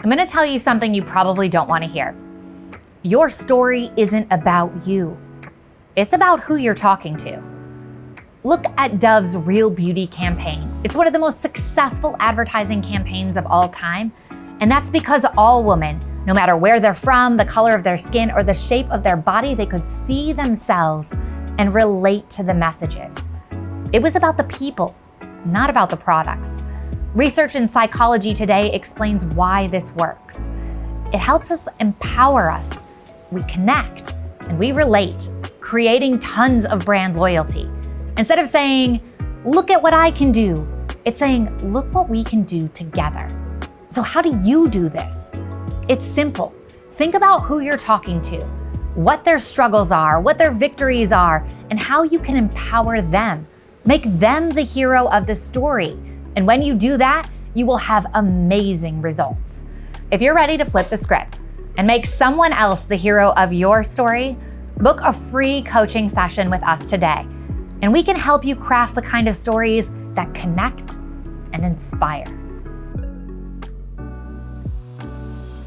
I'm gonna tell you something you probably don't wanna hear. Your story isn't about you. It's about who you're talking to. Look at Dove's Real Beauty campaign. It's one of the most successful advertising campaigns of all time. And that's because all women, no matter where they're from, the color of their skin, or the shape of their body, they could see themselves and relate to the messages. It was about the people, not about the products. Research in psychology today explains why this works. It helps us empower us. We connect and we relate, creating tons of brand loyalty. Instead of saying, look at what I can do, it's saying, look what we can do together. So how do you do this? It's simple. Think about who you're talking to, what their struggles are, what their victories are, and how you can empower them. Make them the hero of the story. And when you do that, you will have amazing results. If you're ready to flip the script and make someone else the hero of your story, book a free coaching session with us today. And we can help you craft the kind of stories that connect and inspire.